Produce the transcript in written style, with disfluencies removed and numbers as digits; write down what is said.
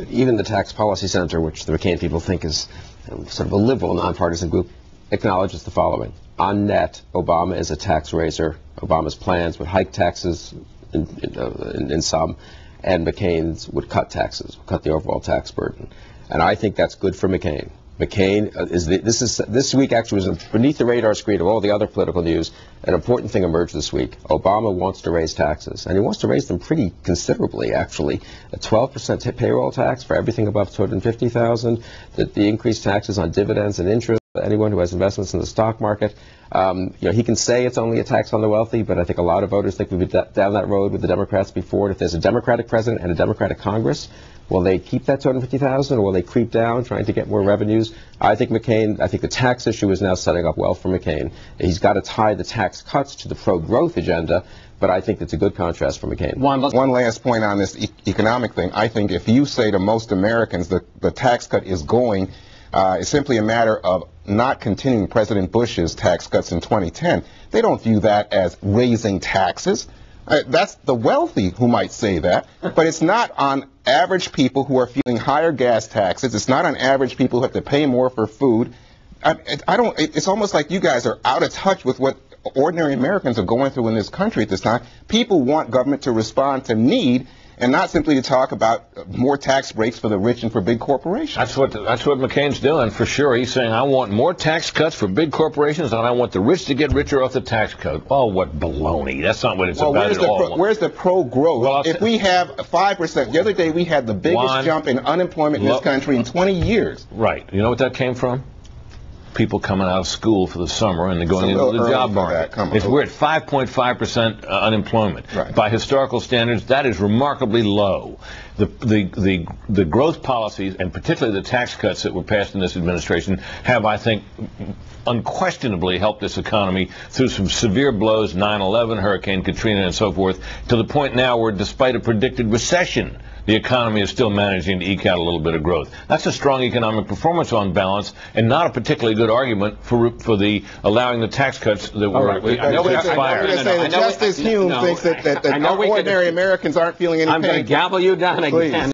even the Tax Policy Center, which the McCain people think is sort of a liberal, nonpartisan group, acknowledges the following. On net, Obama is a tax raiser. Obama's plans would hike taxes in some, and McCain's would cut taxes, cut the overall tax burden. And I think that's good for McCain. McCain this week actually was beneath the radar screen of all the other political news. An important thing emerged this week. Obama wants to raise taxes, and he wants to raise them pretty considerably, actually. A 12% payroll tax for everything above $250,000. The increased taxes on dividends and interest. Anyone who has investments in the stock market. He can say it's only a tax on the wealthy, but I think a lot of voters think we've been down that road with the Democrats before. And if there's a Democratic president and a Democratic Congress, will they keep that $250,000 or will they creep down trying to get more revenues? I think the tax issue is now setting up well for McCain. He's got to tie the tax cuts to the pro-growth agenda, but I think it's a good contrast for McCain. One last point on this economic thing. I think if you say to most Americans that the tax cut is going, it's simply a matter of not continuing President Bush's tax cuts in 2010. They don't view that as raising taxes. That's the wealthy who might say that, but it's not on average people who are feeling higher gas taxes. It's not on average people who have to pay more for food. It's almost like you guys are out of touch with what ordinary Americans are going through in this country at this time. People want government to respond to need, and not simply to talk about more tax breaks for the rich and for big corporations. That's what McCain's doing, for sure. He's saying, I want more tax cuts for big corporations, and I want the rich to get richer off the tax code. Oh, what baloney. That's not what it's about at all. Where's the pro-growth? Well, if we have 5%, the other day we had the biggest jump in unemployment in this country in 20 years. Right. You know what that came from? People coming out of school for the summer and they're going into the job market. We're at 5.5% unemployment. Right. By historical standards, that is remarkably low. The growth policies, and particularly the tax cuts that were passed in this administration, have, I think, unquestionably helped this economy through some severe blows, 9/11, Hurricane Katrina, and so forth, to the point now where, despite a predicted recession, the economy is still managing to eke out a little bit of growth. That's a strong economic performance on balance, and not a particularly good argument for the allowing the tax cuts that were expired. Justice Hume thinks that ordinary Americans aren't feeling any pain. I'm going to gavel you down again.